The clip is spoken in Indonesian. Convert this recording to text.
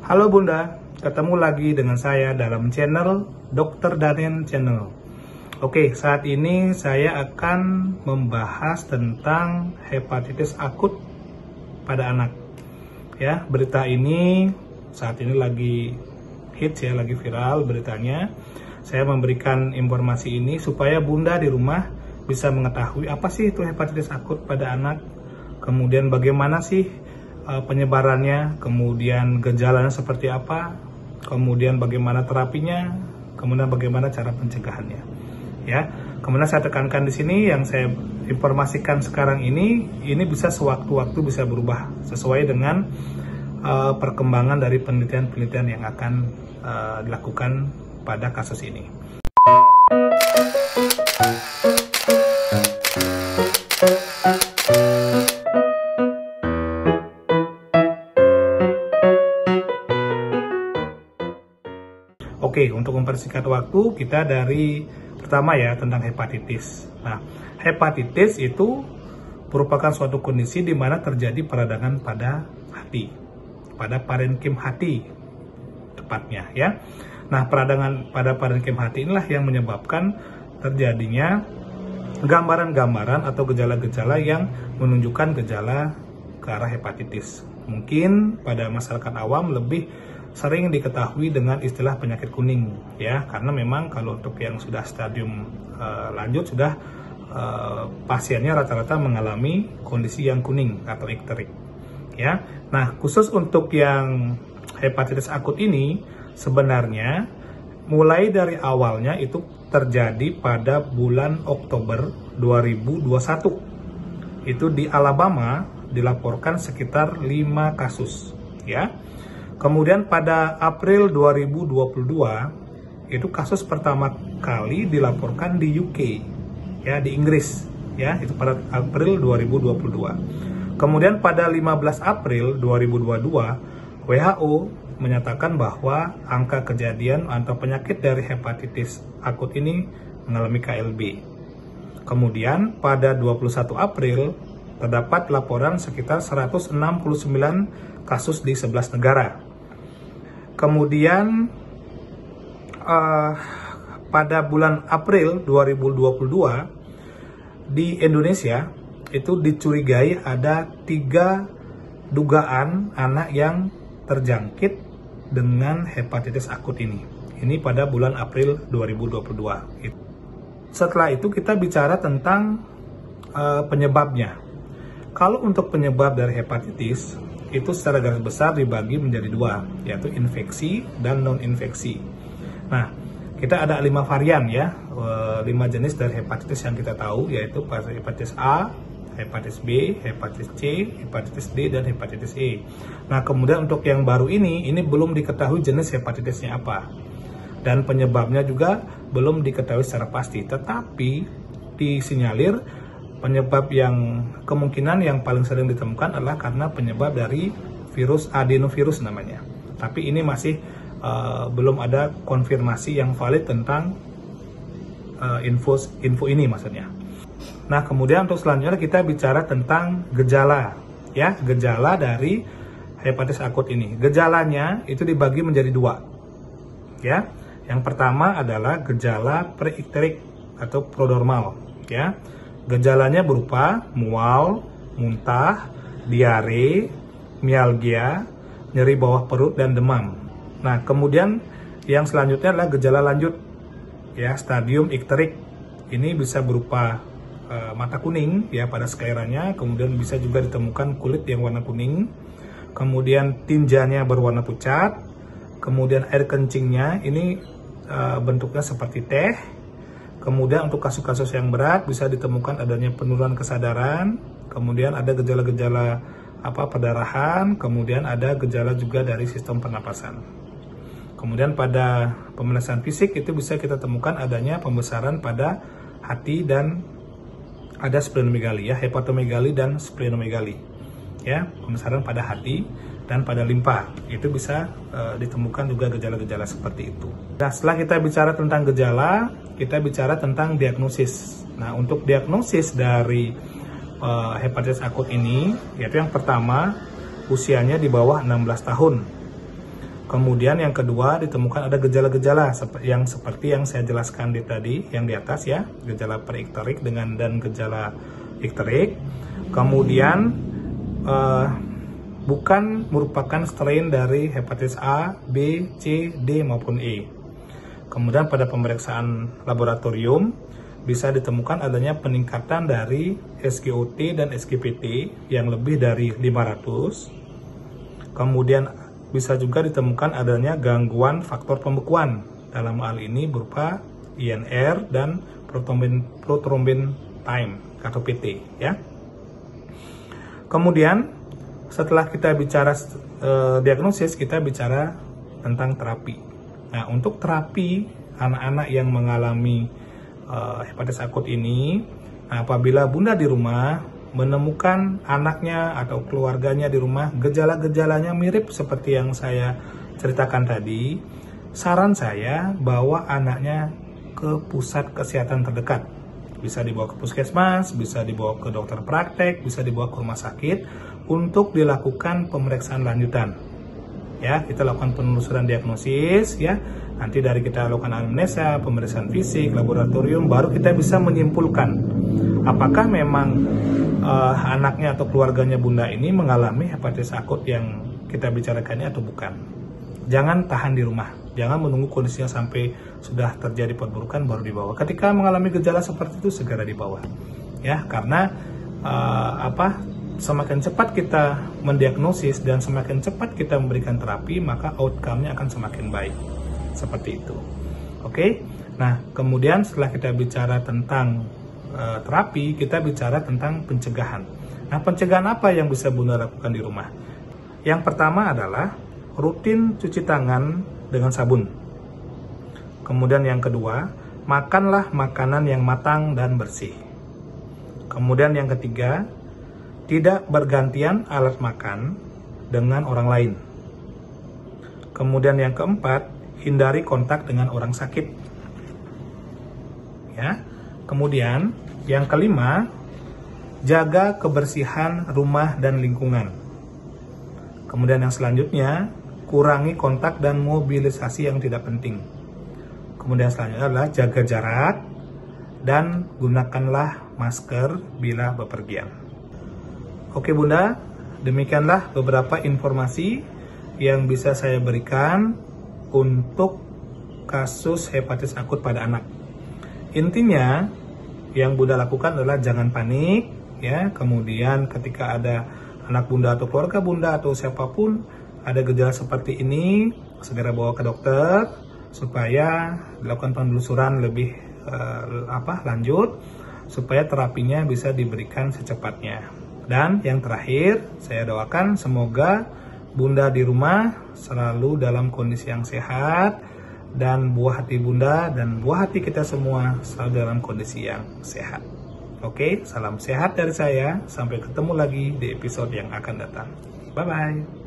Halo Bunda, ketemu lagi dengan saya dalam channel Dr. Danen Channel. Oke, saat ini saya akan membahas tentang hepatitis akut pada anak. Ya, berita ini saat ini lagi hits ya, lagi viral beritanya. Saya memberikan informasi ini supaya Bunda di rumah bisa mengetahui apa sih itu hepatitis akut pada anak, kemudian bagaimana sih penyebarannya, kemudian gejalanya seperti apa, kemudian bagaimana terapinya, kemudian bagaimana cara pencegahannya. Ya, kemudian saya tekankan di sini yang saya informasikan sekarang ini bisa sewaktu-waktu bisa berubah sesuai dengan perkembangan dari penelitian-penelitian yang akan dilakukan pada kasus ini. Oke, untuk mempersingkat waktu, kita dari pertama ya tentang hepatitis. Nah, hepatitis itu merupakan suatu kondisi di mana terjadi peradangan pada hati, pada parenkim hati tepatnya ya. Nah, peradangan pada parenkim hati inilah yang menyebabkan terjadinya gambaran-gambaran atau gejala-gejala yang menunjukkan gejala ke arah hepatitis. Mungkin pada masyarakat awam lebih sering diketahui dengan istilah penyakit kuning ya, karena memang kalau untuk yang sudah stadium lanjut sudah pasiennya rata-rata mengalami kondisi yang kuning atau ikterik ya. Nah, khusus untuk yang hepatitis akut ini sebenarnya mulai dari awalnya itu terjadi pada bulan Oktober 2021. Itu di Alabama dilaporkan sekitar 5 kasus ya. Kemudian pada April 2022 itu kasus pertama kali dilaporkan di UK ya, di Inggris ya, itu pada April 2022. Kemudian pada 15 April 2022 WHO menyatakan bahwa angka kejadian atau penyakit dari hepatitis akut ini mengalami KLB. Kemudian pada 21 April terdapat laporan sekitar 169 kasus di 11 negara. Kemudian pada bulan April 2022 di Indonesia itu dicurigai ada 3 dugaan anak yang terjangkit dengan hepatitis akut ini. Ini pada bulan April 2022. Setelah itu kita bicara tentang penyebabnya. Kalau untuk penyebab dari hepatitis itu secara garis besar dibagi menjadi 2, yaitu infeksi dan non-infeksi. Nah, kita ada 5 varian ya, 5 jenis dari hepatitis yang kita tahu, yaitu hepatitis A, hepatitis B, hepatitis C, hepatitis D, dan hepatitis E. Nah, kemudian untuk yang baru ini belum diketahui jenis hepatitisnya apa. Dan penyebabnya juga belum diketahui secara pasti, tetapi disinyalir penyebab yang kemungkinan yang paling sering ditemukan adalah karena penyebab dari virus adenovirus namanya. Tapi ini masih belum ada konfirmasi yang valid tentang info ini maksudnya. Nah, kemudian untuk selanjutnya kita bicara tentang gejala ya, gejala dari hepatitis akut ini. Gejalanya itu dibagi menjadi 2 ya. Yang pertama adalah gejala preikterik atau prodromal ya. Gejalanya berupa mual, muntah, diare, mialgia, nyeri bawah perut, dan demam. Nah, kemudian yang selanjutnya adalah gejala lanjut ya, stadium ikterik. Ini bisa berupa mata kuning ya pada skleranya, kemudian bisa juga ditemukan kulit yang warna kuning, kemudian tinjanya berwarna pucat, kemudian air kencingnya ini bentuknya seperti teh. Kemudian untuk kasus-kasus yang berat bisa ditemukan adanya penurunan kesadaran, kemudian ada gejala-gejala perdarahan, kemudian ada gejala juga dari sistem pernapasan. Kemudian pada pemeriksaan fisik itu bisa kita temukan adanya pembesaran pada hati dan ada splenomegali ya, hepatomegali dan splenomegali. Ya, pembesaran pada hati dan pada limpa. Itu bisa ditemukan juga gejala-gejala seperti itu. Nah, setelah kita bicara tentang gejala, kita bicara tentang diagnosis. Nah, untuk diagnosis dari hepatitis akut ini, yaitu yang pertama, usianya di bawah 16 tahun. Kemudian yang kedua, ditemukan ada gejala-gejala yang seperti yang saya jelaskan tadi, yang di atas ya, gejala preikterik dan gejala ikterik. Kemudian bukan merupakan strain dari hepatitis A, B, C, D maupun E. Kemudian pada pemeriksaan laboratorium bisa ditemukan adanya peningkatan dari SGOT dan SGPT yang lebih dari 500. Kemudian bisa juga ditemukan adanya gangguan faktor pembekuan, dalam hal ini berupa INR dan prothrombin time atau PT ya. Kemudian setelah kita bicara diagnosis, kita bicara tentang terapi. Nah, untuk terapi anak-anak yang mengalami hepatitis akut ini, nah, apabila bunda di rumah menemukan anaknya atau keluarganya di rumah gejala-gejalanya mirip seperti yang saya ceritakan tadi, saran saya bawa anaknya ke pusat kesehatan terdekat. Bisa dibawa ke puskesmas, bisa dibawa ke dokter praktek, bisa dibawa ke rumah sakit untuk dilakukan pemeriksaan lanjutan. Ya, kita lakukan penelusuran diagnosis ya. Nanti dari kita lakukan anamnesa, pemeriksaan fisik, laboratorium, baru kita bisa menyimpulkan apakah memang anaknya atau keluarganya bunda ini mengalami hepatitis akut yang kita bicarakannya atau bukan. Jangan tahan di rumah, jangan menunggu kondisinya sampai sudah terjadi perburukan baru dibawa. Ketika mengalami gejala seperti itu segera dibawa, ya, karena semakin cepat kita mendiagnosis dan semakin cepat kita memberikan terapi, maka outcome-nya akan semakin baik. Seperti itu. Oke. Nah, kemudian setelah kita bicara tentang terapi, kita bicara tentang pencegahan. Nah, pencegahan apa yang bisa bunda lakukan di rumah? Yang pertama adalah rutin cuci tangan dengan sabun. Kemudian yang kedua, makanlah makanan yang matang dan bersih. Kemudian yang ketiga, tidak bergantian alat makan dengan orang lain. Kemudian yang keempat, hindari kontak dengan orang sakit. Ya. Kemudian yang kelima, jaga kebersihan rumah dan lingkungan. Kemudian yang selanjutnya, kurangi kontak dan mobilisasi yang tidak penting. Kemudian selanjutnya adalah jaga jarak dan gunakanlah masker bila bepergian. Oke bunda, demikianlah beberapa informasi yang bisa saya berikan untuk kasus hepatitis akut pada anak. Intinya yang bunda lakukan adalah jangan panik ya. Kemudian ketika ada anak bunda atau keluarga bunda atau siapapun ada gejala seperti ini, segera bawa ke dokter supaya dilakukan penelusuran lebih lanjut supaya terapinya bisa diberikan secepatnya. Dan yang terakhir, saya doakan semoga bunda di rumah selalu dalam kondisi yang sehat dan buah hati bunda dan buah hati kita semua selalu dalam kondisi yang sehat. Oke, salam sehat dari saya. Sampai ketemu lagi di episode yang akan datang. Bye-bye.